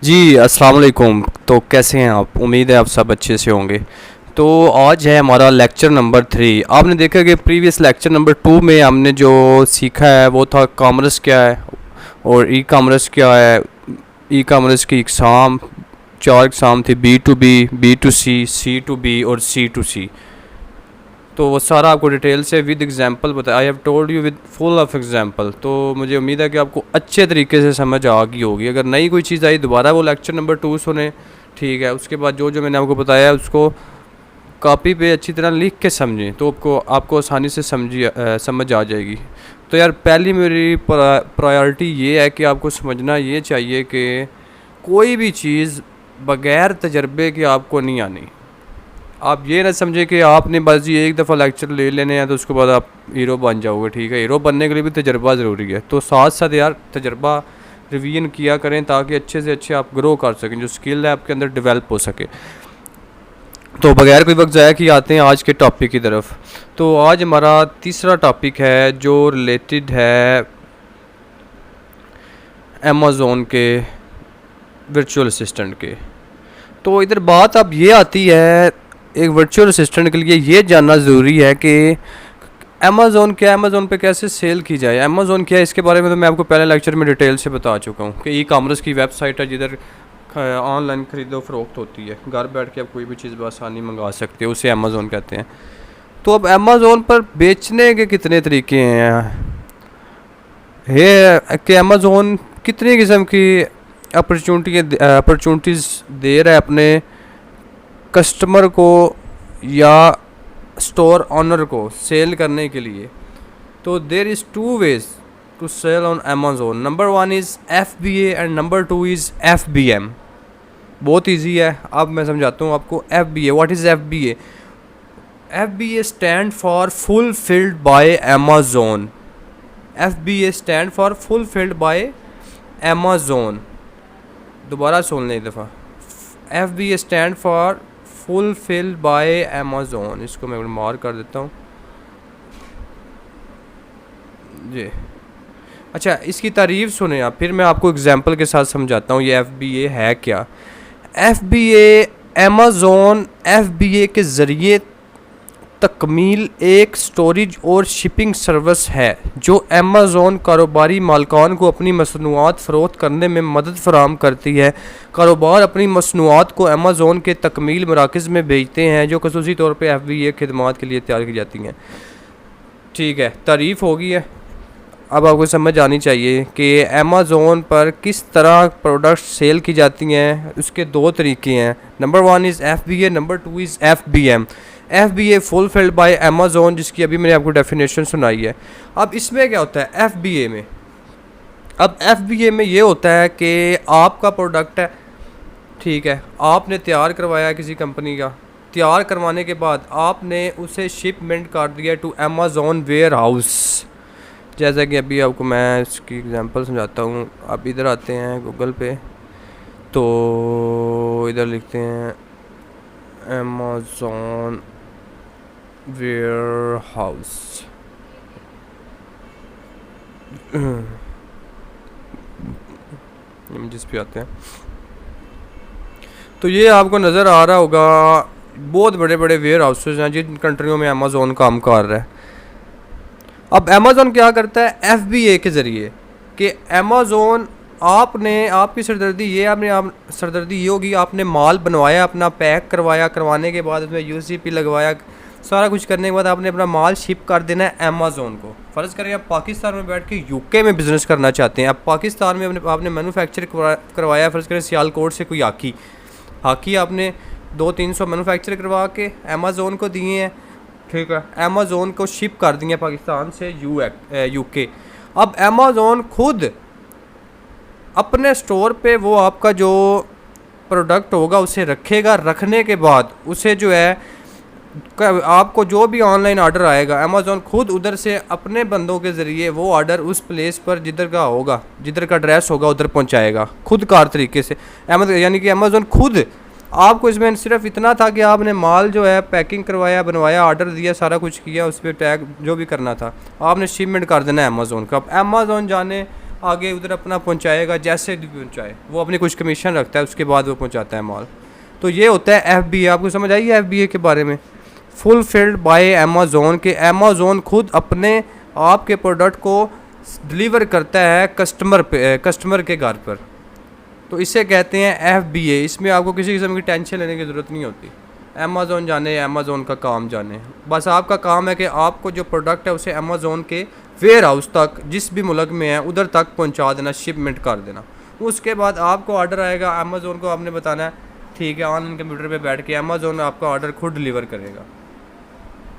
जी, अस्सलाम वालेकुम। तो कैसे हैं आप? उम्मीद है आप सब अच्छे से होंगे। तो आज है हमारा लेक्चर नंबर 3। आपने देखा कि प्रीवियस लेक्चर नंबर 2 में हमने जो सीखा है वो था कॉमर्स क्या है और ई कॉमर्स क्या है। ई कॉमर्स की इकसाम 4 इकसाम थी, B to B, B to C to B और सी टू सी। तो वो सारा आपको डिटेल से विद एग्जांपल बताया। I have told you with full of example. तो मुझे उम्मीद है कि आपको अच्छे तरीके से समझ आ गई होगी। अगर नई कोई चीज़ आई दोबारा वो लेक्चर नंबर 2 सुने, ठीक है। उसके बाद जो जो मैंने आपको बताया है उसको कॉपी पे अच्छी तरह लिख के समझें तो आपको आसानी से समझ आ जाएगी। तो यार पहली मेरी प्रायोरिटी ये है कि आपको समझना ये चाहिए कि कोई भी चीज़ बग़ैर तजर्बे के आपको नहीं आनी। आप ये ना समझें कि आपने बस ये एक दफ़ा लेक्चर ले लेने हैं तो उसके बाद आप हीरो बन जाओगे, ठीक है। हीरो बनने के लिए भी तजर्बा ज़रूरी है। तो साथ साथ यार तजर्बा रिवीजन किया करें ताकि अच्छे से अच्छे आप ग्रो कर सकें, जो स्किल है आपके अंदर डेवलप हो सके। तो बगैर कोई वक्त ज़ाया किए आते हैं आज के टॉपिक की तरफ। तो आज हमारा तीसरा टॉपिक है जो रिलेटेड है अमेज़ॉन के वर्चुअल असिस्टेंट के। तो इधर बात अब ये आती है, एक वर्चुअल असिस्टेंट के लिए ये जानना ज़रूरी है कि अमेज़ॉन क्या है, अमेज़ॉन पे कैसे सेल की जाए, अमेज़ॉन क्या है। इसके बारे में तो मैं आपको पहले लेक्चर में डिटेल से बता चुका हूँ कि ई कॉमर्स की वेबसाइट है जिधर ऑनलाइन खरीदो फरोख्त होती है। घर बैठ के आप कोई भी चीज़ बआसानी मंगा सकते हो, उसे अमेज़ॉन कहते हैं। तो अब अमेज़ॉन पर बेचने के कितने तरीके हैं ये कि अमेज़ॉन कितनी किस्म की अपॉर्चुनिटीज़ दे रहा है अपने कस्टमर को या स्टोर ऑनर को सेल करने के लिए। तो there is 2 ways to sell on Amazon. Number 1 is FBA and number 2 is FBM। बहुत इजी है, अब मैं समझाता हूँ आपको। FBA, what is FBA? FBA stand for fulfilled by Amazon. FBA stand for fulfilled by Amazon. दोबारा सुन लें एक दफ़ा। FBA stand for fulfilled by Amazon. इसको मैं मार्क कर देता हूँ जी। अच्छा, इसकी तारीफ़ सुने आप, फिर मैं आपको एग्जांपल के साथ समझाता हूँ ये FBA है क्या। FBA अमेज़ॉन FBA के ज़रिए तकमील एक स्टोरेज और शिपिंग सर्विस है जो अमेज़ॉन कारोबारी मालिकान को अपनी मसनूआत फ़रोख्त करने में मदद फराहम करती है। कारोबार अपनी मसनूआत को अमेज़ॉन के तकमील मराकज़ में भेजते हैं जो ख़ुसूसी तौर पे FBA खिदमात के लिए तैयार की जाती हैं। ठीक है, तारीफ़ हो गई है। अब आपको समझ आनी चाहिए कि अमेज़ॉन पर किस तरह प्रोडक्ट सेल की जाती हैं। उसके 2 तरीके हैं। Number 1 is FBA, number 2 is FBM। FBA fulfilled by Amazon, जिसकी अभी मैंने आपको डेफिनेशन सुनाई है। अब इसमें क्या होता है FBA में? अब FBA में ये होता है कि आपका प्रोडक्ट है, ठीक है, आपने तैयार करवाया किसी कंपनी का। तैयार करवाने के बाद आपने उसे शिपमेंट कर दिया टू अमेज़ॉन वेयर हाउस। जैसा कि अभी आपको मैं इसकी एग्जांपल समझाता हूँ। आप इधर आते हैं गूगल पे, तो इधर लिखते हैं अमेज़ॉन वेयर हाउस। जिस पे आते हैं तो ये आपको नज़र आ रहा होगा, बहुत बड़े बड़े वेयर हाउसेज हैं जिन कंट्रियों में अमेज़ॉन काम कर रहा है। अब अमेज़ॉन क्या करता है FBA के ज़रिए कि अमेज़ॉन आपकी सरदर्दी ये होगी, आपने माल बनवाया, अपना पैक करवाने के बाद उसमें UCP लगवाया, सारा कुछ करने के बाद आपने अपना माल शिप कर देना है अमेज़ॉन को। फ़र्ज़ करें आप पाकिस्तान में बैठ के UK में बिज़नेस करना चाहते हैं। आप पाकिस्तान में आपने मैन्युफैक्चर करवाया, फ़र्ज़ करें सियालकोट से कोई हाकी आपने 200-300 मैन्युफैक्चर करवा के अमेज़ॉन को दिए हैं, ठीक है। अमेज़ॉन को शिप कर दिए पाकिस्तान से UK। अब अमेज़ॉन खुद अपने स्टोर पे वो आपका जो प्रोडक्ट होगा उसे रखेगा। रखने के बाद उसे जो है आपको जो भी ऑनलाइन ऑर्डर आएगा अमेज़ॉन खुद उधर से अपने बंदों के ज़रिए वो ऑर्डर उस प्लेस पर जिधर का एड्रेस होगा उधर पहुंचाएगा खुद कार तरीके से। यानी कि अमेज़ॉन खुद आपको इसमें सिर्फ इतना था कि आपने माल जो है पैकिंग करवाया, बनवाया, ऑर्डर दिया, सारा कुछ किया, उस पर टैग जो भी करना था, आपने शिपमेंट कर देना है अमेज़ॉन का। अब अमेज़ॉन जाने आगे उधर अपना पहुंचाएगा, जैसे भी पहुंचाए, वो अपनी कुछ कमीशन रखता है, उसके बाद वो पहुंचाता है माल। तो ये होता है FBA। आपको समझ आई है FBA के बारे में? फुलफिल्ड बाय अमेज़ोन, के अमेज़ोन खुद अपने आपके प्रोडक्ट को डिलीवर करता है कस्टमर के घर पर। तो इसे कहते हैं FBA। इसमें आपको किसी किस्म की टेंशन लेने की ज़रूरत नहीं होती। अमेज़ोन जाने, अमेज़ोन का काम जाने, बस आपका काम है कि आपको जो प्रोडक्ट है उसे अमेज़ोन के वेयर हाउस तक, जिस भी मुल्क में है उधर तक पहुंचा देना, शिपमेंट कर देना। उसके बाद आपको ऑर्डर आएगा, अमेज़ोन को आपने बताना है ठीक है, ऑनलाइन कंप्यूटर पे बैठ के अमेज़ोन आपका ऑर्डर खुद डिलीवर करेगा।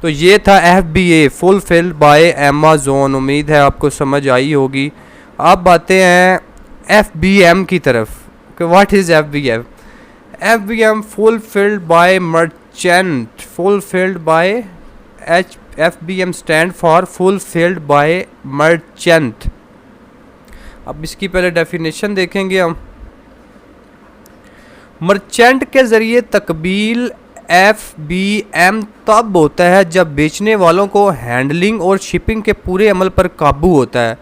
तो ये था FBA, फुलफिल्ड बाय अमेज़ोन। उम्मीद है आपको समझ आई होगी। अब आते हैं FBM की तरफ कि what is FBM। FBM fulfilled by merchant, fulfilled by FBM stand for fulfilled bye merchant. अब इसकी पहले डेफिनेशन देखेंगे हम। मर्चेंट के ज़रिए तकमील FBM तब होता है जब बेचने वालों को हैंडलिंग और शिपिंग के पूरे अमल पर काबू होता है।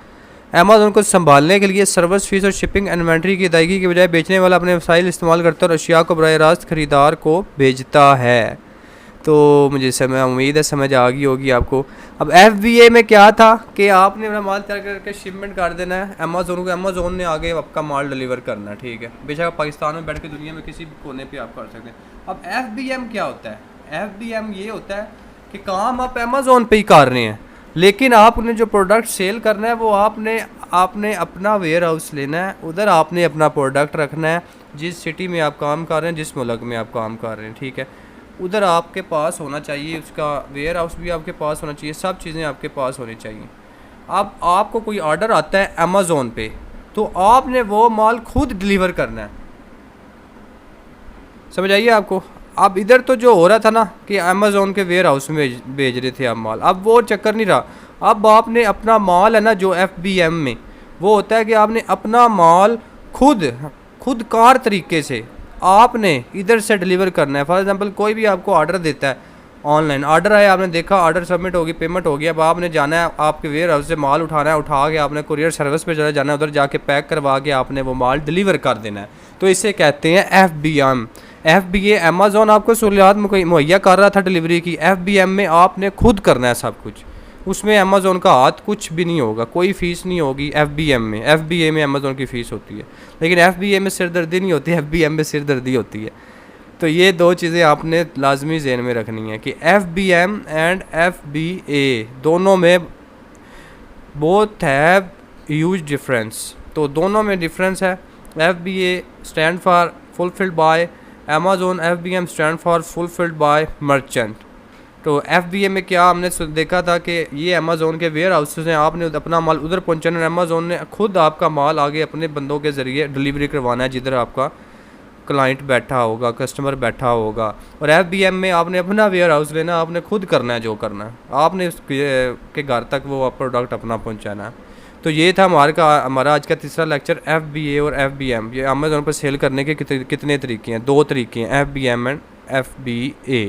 अमेज़न को संभालने के लिए सर्विस फीस और शिपिंग इन्वेंट्री की अदायगी के बजाय बेचने वाला अपने वसाइल इस्तेमाल करता है और अशिया को बराह रास्त खरीदार को भेजता है। तो मुझे उम्मीद है समझ आ गई होगी आपको। अब FBA में क्या था कि आपने अपना माल तैयार करके शिपमेंट कर देना है अमेज़ोन को, अमेज़ोन ने आगे आपका माल डिलीवर करना है, ठीक है। बेशक आप पाकिस्तान में बैठ के दुनिया में किसी भी कोने पे आप कर सकते हैं। अब FBM क्या होता है? FBM ये होता है कि काम आप अमेज़ोन पे ही कर रहे हैं, लेकिन आपने जो प्रोडक्ट सेल करना है वो आपने अपना वेयर हाउस लेना है, उधर आपने अपना प्रोडक्ट रखना है, जिस सिटी में आप काम कर रहे हैं, जिस मुल्क में आप काम कर रहे हैं, ठीक है, उधर आपके पास होना चाहिए, उसका वेयर हाउस भी आपके पास होना चाहिए, सब चीज़ें आपके पास होनी चाहिए। अब आपको कोई ऑर्डर आता है अमेज़ोन पे, तो आपने वो माल खुद डिलीवर करना है। समझ आइए आपको? अब इधर तो जो हो रहा था ना कि अमेज़ोन के वेयर हाउस में भेज रहे थे आप माल, अब वो चक्कर नहीं रहा। अब आपने अपना माल है ना जो FBM में, वो होता है कि आपने अपना माल खुद कार तरीके से आपने इधर से डिलीवर करना है। फॉर एग्जांपल कोई भी आपको ऑर्डर देता है, ऑनलाइन ऑर्डर आया, आपने देखा ऑर्डर सबमिट होगी, पेमेंट हो गया, अब आपने जाना है आपके वेयर हाउस से माल उठाना है, उठा के आपने कुरियर सर्विस पे चला जाना है, उधर जाके पैक करवा के आपने वो माल डिलीवर कर देना है। तो इसे कहते हैं FBM। FBA अमेज़ोन आपको सहूलियात मुहैया कर रहा था डिलीवरी की, FBM में आपने खुद करना है सब कुछ, उसमें अमेज़ोन का हाथ कुछ भी नहीं होगा, कोई फ़ीस नहीं होगी FBM में। FBA में अमेज़ोन की फ़ीस होती है, लेकिन FBA में सिरदर्दी नहीं होती, FBM में सिरदर्दी होती है। तो ये दो चीज़ें आपने लाजमी ज़हन में रखनी है कि FBM एंड FBA दोनों में बोथ हैव ह्यूज डिफरेंस। तो दोनों में डिफरेंस है। FBA stand for fulfilled bye Amazon, FBM stand for fulfilled bye merchant. तो FBA में क्या हमने देखा था कि ये अमेज़ोन के वेयर हाउस हैं, आपने अपना माल उधर पहुंचाना है, अमेज़ोन ने खुद आपका माल आगे अपने बंदों के ज़रिए डिलीवरी करवाना है जिधर आपका क्लाइंट बैठा होगा, कस्टमर बैठा होगा। और FBM में आपने अपना वेयर हाउस लेना, आपने खुद करना है जो करना है, आपने उसके घर तक वो प्रोडक्ट अपना पहुँचाना है। तो ये था हमारा आज का तीसरा लेक्चर, FBA और FBM। ये अमेज़ोन पर सेल करने के कितने तरीके हैं? 2 तरीके हैं, FBM एंड FBA।